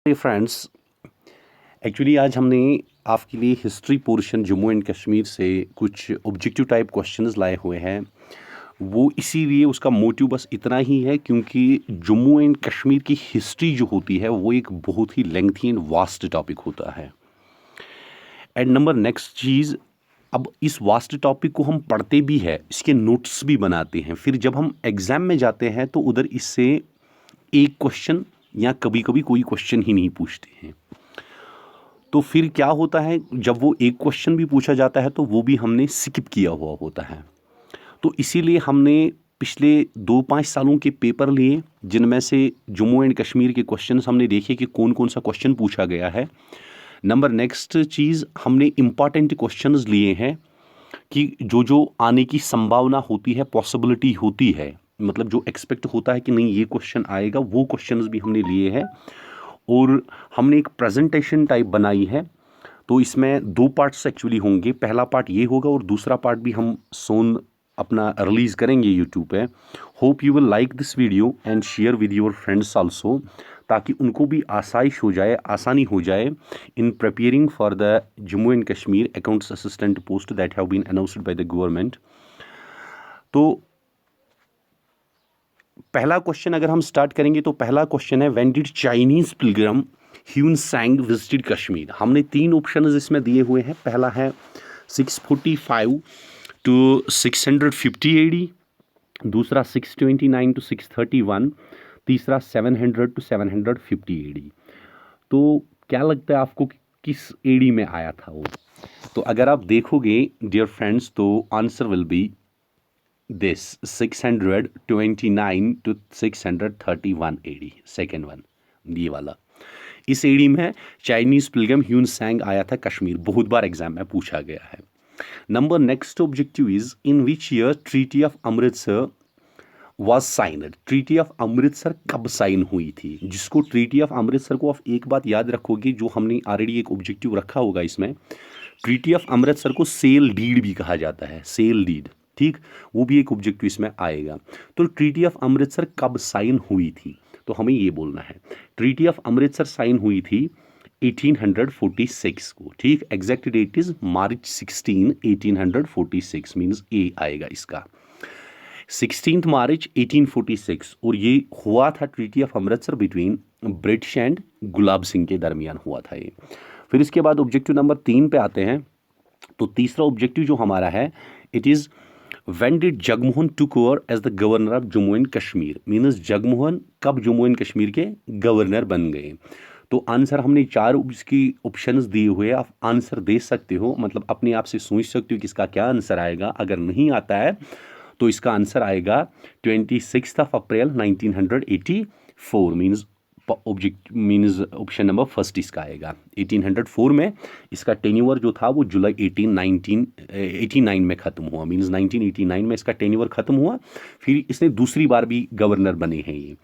Friends, actually आज हमने आपके लिए history portion Jammu and Kashmir से कुछ ऑब्जेक्टिव टाइप क्वेश्चंस लाए हुए हैं। वो इसीलिए उसका मोटिव बस इतना ही है क्योंकि जम्मू एंड कश्मीर की हिस्ट्री जो होती है वो एक बहुत ही लेंथी एंड वास्ट टॉपिक होता है। एंड नंबर नेक्स्ट चीज़, अब इस वास्ट टॉपिक को हम पढ़ते भी है, इसके नोट्स भी बनाते हैं, फिर जब हम एग्ज़ाम में जाते हैं तो उधर इससे एक क्वेश्चन या कभी कभी कोई क्वेश्चन ही नहीं पूछते हैं। तो फिर क्या होता है, जब वो एक क्वेश्चन भी पूछा जाता है तो वो भी हमने स्किप किया हुआ होता है। तो इसीलिए हमने पिछले 2-5 सालों के पेपर लिए, जिनमें से जम्मू एंड कश्मीर के क्वेश्चंस हमने देखे कि कौन कौन सा क्वेश्चन पूछा गया है। नंबर नेक्स्ट चीज़, हमने इम्पॉर्टेंट क्वेश्चंस लिए हैं कि जो जो आने की संभावना होती है, पॉसिबिलिटी होती है, मतलब जो एक्सपेक्ट होता है कि नहीं ये क्वेश्चन आएगा, वो क्वेश्चंस भी हमने लिए हैं। और हमने एक प्रेजेंटेशन टाइप बनाई है। तो इसमें 2 पार्ट्स एक्चुअली होंगे। पहला पार्ट ये होगा और दूसरा पार्ट भी हम सोन अपना रिलीज़ करेंगे यूट्यूब पे। Hope you will like this video and share with your friends also, ताकि उनको भी आसानी हो जाए in preparing for the Jammu and Kashmir accounts assistant post that have been announced by the government. तो पहला क्वेश्चन अगर हम स्टार्ट करेंगे तो पहला क्वेश्चन है, when did Chinese पिलग्रम Hyun सैंग visited Kashmir. हमने 3 ऑप्शन इसमें दिए हुए हैं। पहला है 645 टू 650 एडी, दूसरा 629 टू 631, तीसरा 700 टू 750 एडी। तो क्या लगता है आपको कि किस एडी में आया था वो? तो अगर आप देखोगे डियर फ्रेंड्स, तो answer will be this 629 to 631 AD, second one, ये वाला। इस एडी में चाइनीज पिलग्रम ह्यून सैंग आया था कश्मीर। बहुत बार एग्जाम में पूछा गया है। Number next objective is, in which year treaty of Amritsar was signed. Treaty of Amritsar कब साइन हुई थी? जिसको ट्रीटी ऑफ अमृतसर को आप एक बात याद रखोगे, जो हमने ऑलरेडी एक ऑब्जेक्टिव रखा होगा इसमें, ट्रीटी ऑफ अमृतसर को सेल डीड भी कहा जाता है, सेल डीड, ठीक, वो भी एक ऑब्जेक्टिव इसमें आएगा। तो ट्रीटी ऑफ अमृतसर कब साइन हुई थी? तो हमें ये बोलना है ट्रीटी ऑफ अमृतसर साइन हुई थी 1846 को, ठीक। Exact date is March 16 1846, means A आएगा इसका, 16 मार्च 1846। और ये हुआ था treaty of Amritsar between British and Gulab Singh के दरमियान हुआ था ये। फिर इसके बाद ऑब्जेक्टिव नंबर 3 पे आते हैं। तो तीसरा ऑब्जेक्टिव जो हमारा है, it is when did Jagmohan took over as the governor of Jammu and Kashmir. Means Jagmohan कब जम्मू एंड कश्मीर के गवर्नर बन गए। तो आंसर हमने 4 इसकी ऑप्शंस दिए हुए, आप आंसर दे सकते हो, मतलब अपने आप से सोच सकते हो कि इसका क्या आंसर आएगा। अगर नहीं आता है तो इसका आंसर आएगा 26 अप्रैल 1984, मीन्स ऑप्शन नंबर फर्स्ट इसका आएगा। 1804 में इसका टेन्योर जो था वो जुलाई 1989 में ख़त्म हुआ, मीन्स 1989 में इसका टेन्योर ख़त्म हुआ। फिर इसने दूसरी बार भी गवर्नर बने हैं ये।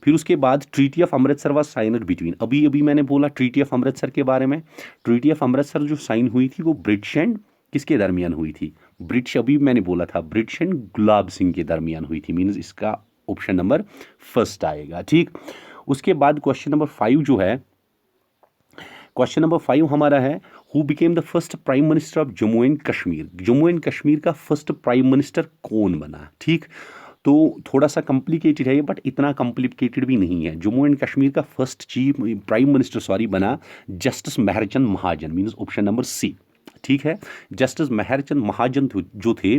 फिर उसके बाद treaty of Amritsar was signed between, अभी अभी मैंने बोला ट्रीटी ऑफ अमृतसर के बारे में। ट्रीटी ऑफ अमृतसर जो साइन हुई थी वो ब्रिटिश एंड किसके दरमियान हुई थी? ब्रिटिश, अभी मैंने बोला था ब्रिटिश एंड गुलाब सिंह के दरमियान हुई थी, मीन्स इसका ऑप्शन नंबर फर्स्ट आएगा, ठीक। उसके बाद क्वेश्चन नंबर 5 जो है, क्वेश्चन नंबर 5 हमारा है, who became the first prime minister of Jammu and Kashmir. Jammu and Kashmir का फर्स्ट प्राइम मिनिस्टर कौन बना, ठीक। तो थोड़ा सा कॉम्प्लिकेटेड है ये, बट इतना कॉम्प्लिकेटेड भी नहीं है। जम्मू एंड कश्मीर का फर्स्ट प्राइम मिनिस्टर बना जस्टिस मेहरचंद महाजन, मीन्स ऑप्शन नंबर सी, ठीक है। जस्टिस मेहरचंद महाजन जो थे,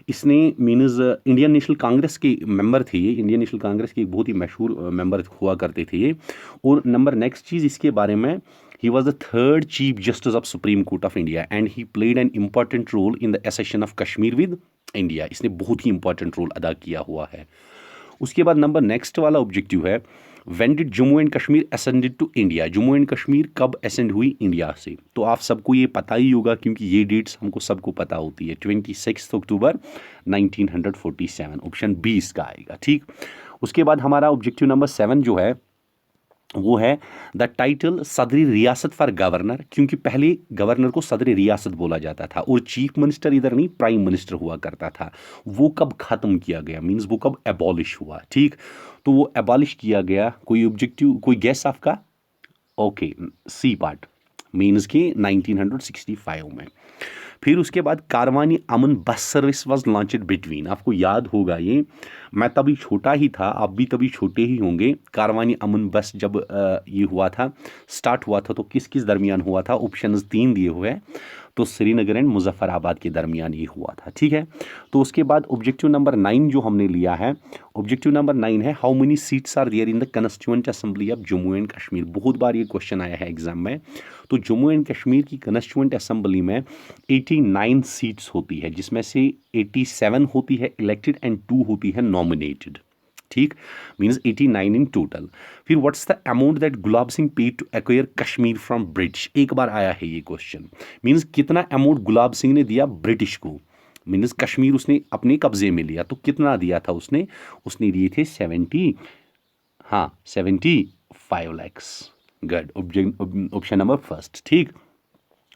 इसने मीन्स इंडियन नेशनल कांग्रेस के मेंबर थे ये, इंडियन नेशनल कांग्रेस के एक बहुत ही मशहूर मेंबर हुआ करते थे ये। और नंबर नेक्स्ट चीज़ इसके बारे में, he was the third chief justice of supreme court of India and he played an important role in the accession of Kashmir with India. इसने बहुत ही इंपॉर्टेंट रोल अदा किया हुआ है। उसके बाद नंबर नेक्स्ट वाला ऑब्जेक्टिव है, when did Jammu and Kashmir ascended to India. Jammu and Kashmir कब असेंड हुई इंडिया से? तो आप सबको ये पता ही होगा क्योंकि ये डेट्स हमको सबको पता होती है, 26 अक्टूबर 1947, ऑप्शन बी इसका आएगा, ठीक। उसके बाद हमारा ऑब्जेक्टिव नंबर 7 जो है वो है द टाइटल सदरी रियासत फॉर गवर्नर, क्योंकि पहले गवर्नर को सदरी रियासत बोला जाता था और चीफ मिनिस्टर इधर नहीं प्राइम मिनिस्टर हुआ करता था। वो कब ख़त्म किया गया, मीन्स वो कब एबॉलिश हुआ, ठीक। तो वो एबॉलिश किया गया, कोई ऑब्जेक्टिव, कोई गैस आपका? ओके, सी पार्ट मीन्स कि 1965 में। फिर उसके बाद कारवानी अमन bus service was launched between, आपको याद होगा ये, मैं तभी छोटा ही था, आप भी तभी छोटे ही होंगे। कारवानी अमन बस जब ये हुआ था, स्टार्ट हुआ था, तो किस किस दरमियान हुआ था? ऑप्शंस 3 दिए हुए हैं, तो श्रीनगर एंड मुजफ्फराबाद के दरमियान ये हुआ था, ठीक है। तो उसके बाद ऑब्जेक्टिव नंबर 9 जो हमने लिया है, ऑब्जेक्टिव नंबर 9 है how many seats are there in the constituent assembly of Jammu and Kashmir. बहुत बार ये क्वेश्चन आया है एग्जाम में। तो जम्मू एंड कश्मीर की कंस्टिट्यूएंट असेंबली में 89 सीट्स होती है, जिसमें से 87 होती है इलेक्टेड एंड 2 होती है नॉमिनेटेड, ठीक, मीन्स 89 इन टोटल। फिर what's the amount that Gulab Singh paid to acquire Kashmir from British, एक बार आया है ये क्वेश्चन, मीन्स कितना अमाउंट गुलाब सिंह ने दिया ब्रिटिश को, मीन्स कश्मीर उसने अपने कब्जे में लिया, तो कितना दिया था उसने? उसने दिए थे 75 lakhs. Good, option number first, ठीक।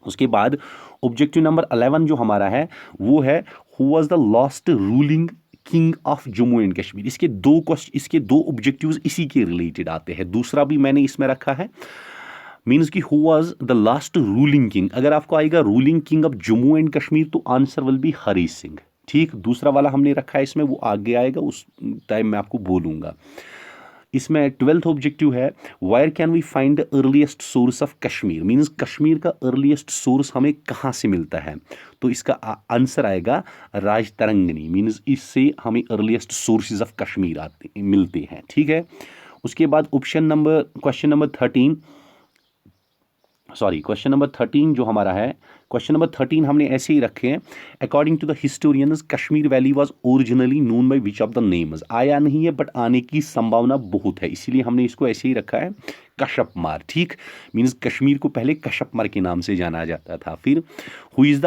उसके बाद ऑब्जेक्टिव नंबर 11 जो हमारा है वो है who was the last ruling king of Jammu and Kashmir. इसके दो ऑब्जेक्टिव्स इसी के रिलेटेड आते हैं, दूसरा भी मैंने इसमें रखा है, मीन्स कि who was the last ruling king. अगर आपको आएगा ruling king of Jammu and Kashmir तो answer will B Hari Singh, ठीक। दूसरा वाला हमने रखा है इसमें, वो आगे आएगा, उस टाइम मैं आपको बोलूंगा। इसमें 12th ऑब्जेक्टिव है where can we find the earliest source of Kashmir, means Kashmir का अर्लीस्ट सोर्स हमें कहाँ से मिलता है? तो इसका आंसर आएगा राजतरंगिनी, मीन्स इससे हमें अर्लीस्ट सोर्सेज ऑफ कश्मीर मिलते हैं, ठीक है। उसके बाद क्वेश्चन नंबर 13 जो हमारा है, क्वेश्चन नंबर 13 हमने ऐसे ही रखे हैं, according to the historians Kashmir valley was originally known by which of the names. आया नहीं है बट आने की संभावना बहुत है, इसीलिए हमने इसको ऐसे ही रखा है कशपमार, ठीक, मीन्स कश्मीर को पहले कशपमार के नाम से जाना जाता था। फिर who is the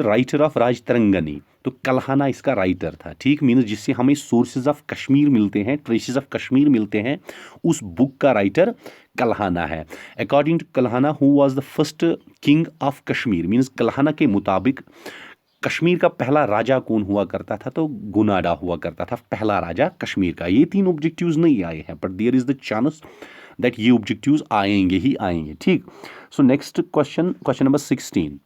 writer of Rajatarangini, तो कल्हाना इसका राइटर था, ठीक, मीन्स जिससे हमें सोर्सेज ऑफ कश्मीर मिलते हैं, ट्रेसेस ऑफ कश्मीर मिलते हैं, उस बुक का राइटर कल्हाना है। According to Kalhana who was the first king of Kashmir, means Kalhana के मुताबिक कश्मीर का पहला राजा कौन हुआ करता था? तो गुनाडा हुआ करता था पहला राजा कश्मीर का। ये 3 ऑब्जेक्टिव्स नहीं आए हैं, but there is the chance that ये ऑब्जेक्टिव्स आएंगे ही आएंगे, ठीक। So next question number 16।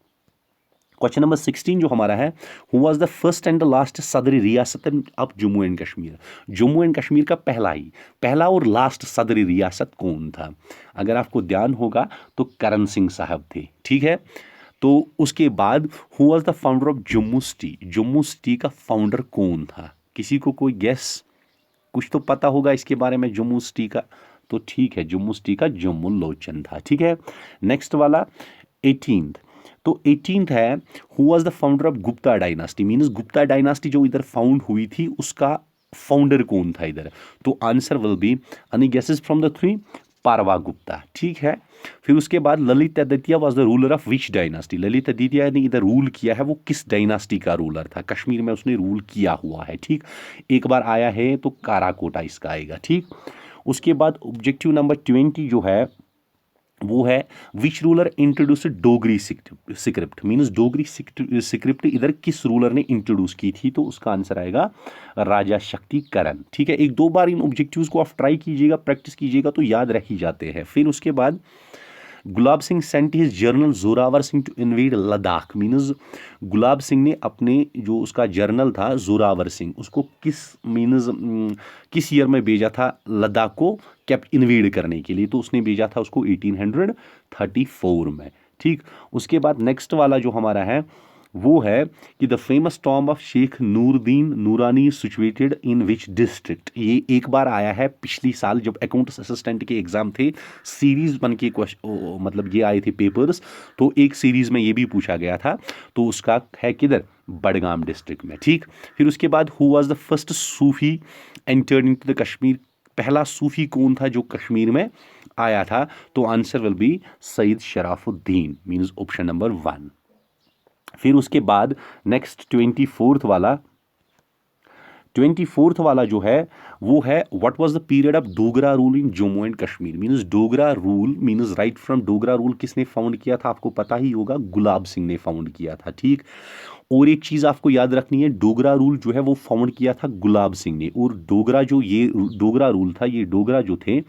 Question number 16 जो हमारा है, who was the first and the last Sadri Riyasat of Jammu and Kashmir. Jammu and Kashmir का पहला और लास्ट सदरी रियासत कौन था? अगर आपको ध्यान होगा तो करण सिंह साहब थे, ठीक है। तो उसके बाद who was the founder of Jammu city का फाउंडर कौन था? किसी को कोई गेस? कुछ तो पता होगा इसके बारे में जम्मू सिटी का, तो ठीक है, जम्मू सिटी का जम्मू लोचन था, ठीक है। नेक्स्ट वाला 18th, तो 18th है who was the founder of Gupta dynasty, means Gupta dynasty जो इधर फाउंड हुई थी उसका फाउंडर कौन था इधर? तो answer will be any guesses from the 3? Parva Gupta, ठीक है। फिर उसके बाद Lalit Aditya was the ruler of which dynasty. Lalit Aditya ने इधर रूल किया है, वो किस डायनास्टी का रूलर था? कश्मीर में उसने रूल किया हुआ है, ठीक। एक बार आया है तो काराकोटा इसका आएगा, ठीक। उसके बाद ऑब्जेक्टिव नंबर 20 जो है वो है which ruler introduced Dogri script, means Dogri script इधर किस रूलर ने इंट्रोड्यूस की थी? तो उसका आंसर आएगा राजा शक्तिकरण, ठीक है। 1-2 बार इन ऑब्जेक्टिव्स को आप ट्राई कीजिएगा, प्रैक्टिस कीजिएगा तो याद रह ही जाते हैं। फिर उसके बाद Gulab Singh sent his general Zorawar Singh to invade Ladakh, means Gulab Singh ने अपने जो उसका जर्नल था जोरावर सिंह, उसको किस ईयर में भेजा था लद्दाख को इन्वेड करने के लिए? तो उसने भेजा था उसको 1834 में, ठीक। उसके बाद नेक्स्ट वाला जो हमारा है वो है कि the famous tomb of Sheikh Nooruddin Noorani situated in which district. ये एक बार आया है पिछली साल जब अकाउंट्स असिस्टेंट के एग्जाम थे, सीरीज बन के मतलब ये आए थे पेपर्स, तो एक सीरीज में ये भी पूछा गया था, तो उसका है किधर? बडगाम डिस्ट्रिक्ट में, ठीक। फिर उसके बाद who was the first Sufi entered into the Kashmir, पहला सूफी कौन था जो कश्मीर में आया था? तो answer will be Syed Sharafuddin, means option number 1। फिर उसके बाद नेक्स्ट 24th वाला जो है वो है what was the period of Dogra rule in Jammu and Kashmir, means Dogra rule, means right from Dogra rule किसने फाउंड किया था? आपको पता ही होगा, गुलाब सिंह ने फाउंड किया था, ठीक। और एक चीज़ आपको याद रखनी है, डोगरा रूल जो है वो फाउंड किया था गुलाब सिंह ने, और डोगरा रूल था, ये डोगरा जो थे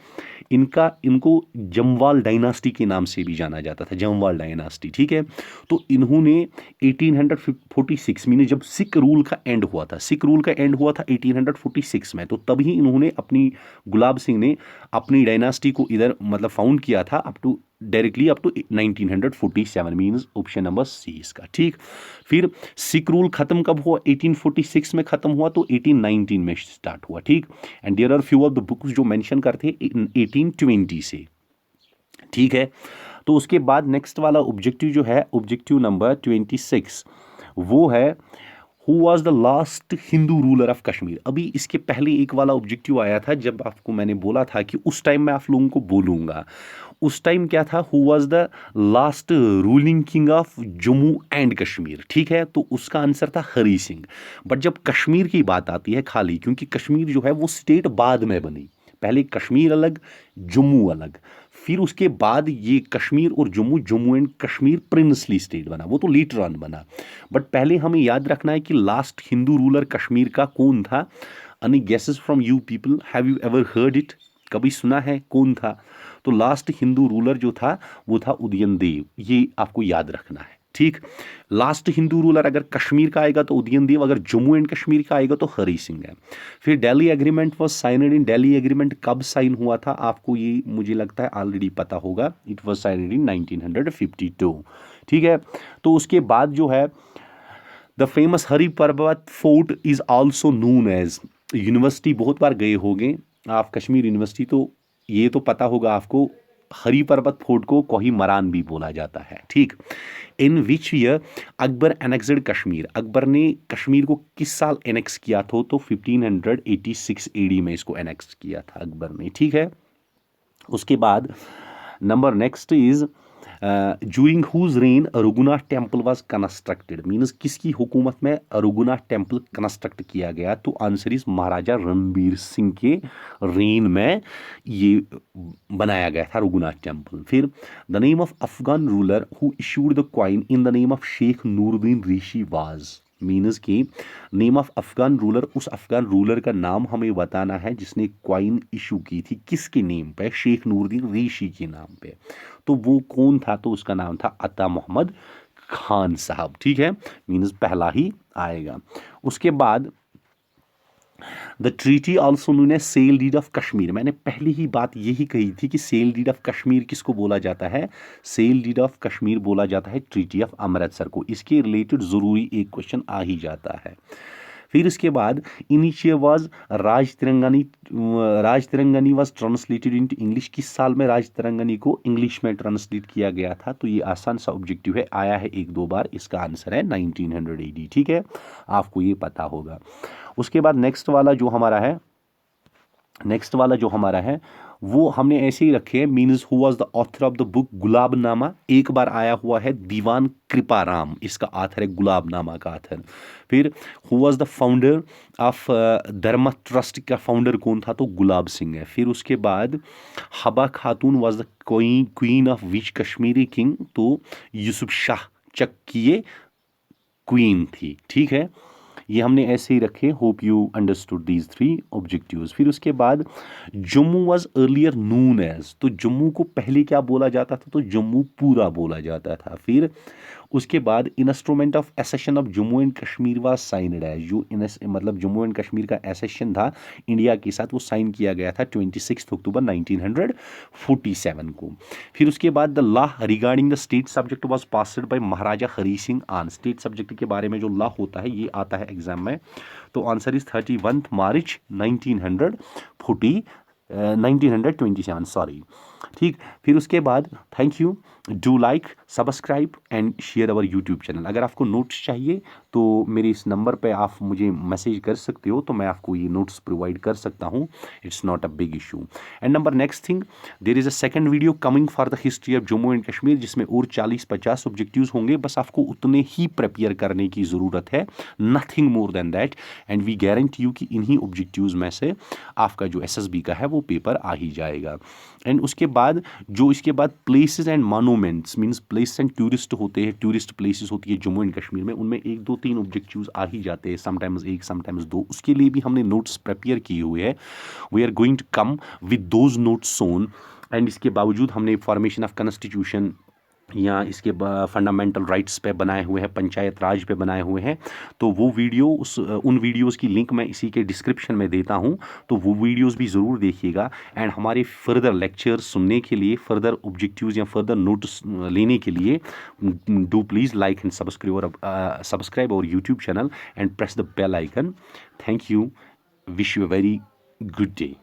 इनको जमवाल डायनास्टी के नाम से भी जाना जाता था, जमवाल डायनास्टी, ठीक है। तो इन्होंने 1846 में जब सिख रूल का एंड हुआ था, सिख रूल का एंड हुआ था 1846 में, तो तभी इन्होंने अपनी, गुलाब सिंह ने अपनी डायनास्टी को इधर मतलब फाउंड किया था up to 1947, means option number C इसका, ठीक। फिर सिख रूल खत्म कब हुआ? 1846 में खत्म हुआ, तो 1819 में स्टार्ट हुआ, ठीक। And there are few of the books जो मेंशन करते हैं 1820 से, ठीक है। तो उसके बाद नेक्स्ट वाला ऑब्जेक्टिव जो है, ऑब्जेक्टिव नंबर 26, वो है who was the last Hindu ruler of Kashmir. अभी इसके पहले एक वाला ऑब्जेक्टिव आया था, जब आपको मैंने बोला था कि उस टाइम मैं आप लोगों को बोलूंगा, उस टाइम क्या था, who was the last ruling king of Jammu and Kashmir, ठीक है। तो उसका आंसर था हरी सिंह। बट जब कश्मीर की बात आती है खाली, क्योंकि कश्मीर जो है वो स्टेट बाद में बनी, पहले कश्मीर अलग, जम्मू अलग, फिर उसके बाद ये कश्मीर और Jammu and Kashmir princely state बना, वो तो लेटर ऑन बना। बट पहले हमें याद रखना है कि लास्ट हिंदू रूलर कश्मीर का कौन था। Any guesses from you people, have you ever heard it? कभी सुना है कौन था? तो लास्ट हिंदू रूलर जो था वो था उदयनदेव, ये आपको याद रखना है, ठीक। लास्ट हिंदू रूलर अगर कश्मीर का आएगा तो उदयनदेव, अगर जम्मू एंड कश्मीर का आएगा तो हरी सिंह है। फिर Delhi agreement was signed in, Delhi agreement कब साइन हुआ था? आपको ये मुझे लगता है ऑलरेडी पता होगा, इट वाज साइनड इन 1952, ठीक है। तो उसके बाद जो है the famous Hari Parbat fort is also known as, university बहुत बार गए होंगे आप, कश्मीर यूनिवर्सिटी, तो ये तो पता होगा आपको, हरी पर्वत फोर्ट को कोही मरान भी बोला जाता है, ठीक। इन विच ईयर अकबर एनेक्सड कश्मीर, अकबर ने कश्मीर को किस साल एनेक्स किया था? तो 1586 एडी में इसको एनेक्स किया था अकबर ने, ठीक है। उसके बाद number next is during whose reign Raghunath temple was constructed, means किसकी हुकूमत में रघुनाथ टेम्पल कंस्ट्रक्ट किया गया? तो आंसर इज महाराजा रणबीर सिंह के रेन में ये बनाया गया था रघुनाथ टेम्पल। फिर the name of Afghan ruler who issued the coin in the name of Sheikh Nooruddin Rishi was, means कि नेम ऑफ अफगान रूलर, उस अफगान रूलर का नाम हमें बताना है जिसने क्वाइन इशू की थी, किसके नेम पे? शेख नूरुद्दीन ऋषि के नाम पे। तो वो कौन था? तो उसका नाम था अता मोहम्मद खान साहब, ठीक है, मीन्स पहला ही आएगा। उसके बाद the treaty also known as sale deed of Kashmir, मैंने पहली ही बात यही कही थी कि सेल डीड ऑफ कश्मीर किसको बोला जाता है? सेल डीड ऑफ कश्मीर बोला जाता है ट्रीटी ऑफ अमृतसर को। इसके रिलेटेड जरूरी एक क्वेश्चन आ ही जाता है। फिर इसके बाद initial was Rajatarangini was translated into English, किस साल में राज तिरंगनी को इंग्लिश में ट्रांसलेट किया गया था? तो ये आसान सा ऑब्जेक्टिव है, आया है एक दो बार, इसका आंसर है 1900 AD, ठीक है, आपको ये पता होगा। उसके बाद नेक्स्ट वाला जो हमारा है वो हमने ऐसे ही रखे हैं, means who was the author of the book Gulabnama, एक बार आया हुआ है दीवान कृपाराम, इसका ऑथर है गुलाबनामा का ऑथर। फिर who was the founder of धर्म ट्रस्ट, का फाउंडर कौन था? तो गुलाब सिंह है। फिर उसके बाद हबा खातून was the queen of which Kashmiri king, तो यूसुफ शाह चक्किये क्वीन थी, ठीक है। ये हमने ऐसे ही रखे, hope you understood these 3 objectives. फिर उसके बाद Jammu was earlier known as, तो जम्मू को पहले क्या बोला जाता था? तो जम्मू पूरा बोला जाता था। फिर उसके बाद instrument of accession of Jammu and Kashmir was signed as, जो मतलब जम्मू एंड कश्मीर का एसेशन था इंडिया के साथ, वो साइन किया गया था 26 अक्टूबर 1947 को। फिर उसके बाद the law regarding the state subject was passed by Maharaja Hari Singh on, state subject के बारे में जो लॉ होता है ये आता है एग्जाम में, तो आंसर इज 31 मार्च 1927, सॉरी, ठीक। फिर उसके बाद thank you, do like, subscribe and share our YouTube channel. अगर आपको नोट्स चाहिए तो मेरे इस नंबर पे आप मुझे मैसेज कर सकते हो, तो मैं आपको ये नोट्स प्रोवाइड कर सकता हूँ, it's not a big issue. And number next thing, there is a second video coming for the history of Jammu and Kashmir, जिसमें और 40-50 ऑब्जेक्टिव्स होंगे, बस आपको उतने ही प्रिपेयर करने की ज़रूरत है, nothing more than that. And we guarantee you कि इन्हीं ऑब्जेक्टिव्स में से आपका जो SSB का है वो पेपर आ ही जाएगा। एंड उसके बाद जो इसके बाद places and monuments, means place and tourist होते हैं, टूरिस्ट प्लेसेस होती है जम्मू एंड कश्मीर में, उनमें 1 2 3 ऑब्जेक्टिव्स आ ही जाते हैं, समटाइम्स 1 समटाइम्स 2। उसके लिए भी हमने नोट्स प्रिपेयर किए हुए हैं। We are going to come with those notes soon. एंड इसके बावजूद हमने फॉर्मेशन ऑफ कॉन्स्टिट्यूशन या इसके फंडामेंटल राइट्स पे बनाए हुए हैं, पंचायत राज पे बनाए हुए हैं। तो वो वीडियो उन वीडियोस की लिंक मैं इसी के डिस्क्रिप्शन में देता हूँ, तो वो वीडियोस भी ज़रूर देखिएगा। एंड हमारे फर्दर लेक्चर्स सुनने के लिए, फर्दर ऑब्जेक्टिव्स या फर्दर नोट्स लेने के लिए do please like and subscribe और YouTube channel and press the bell icon. Thank you, wish you a very good day.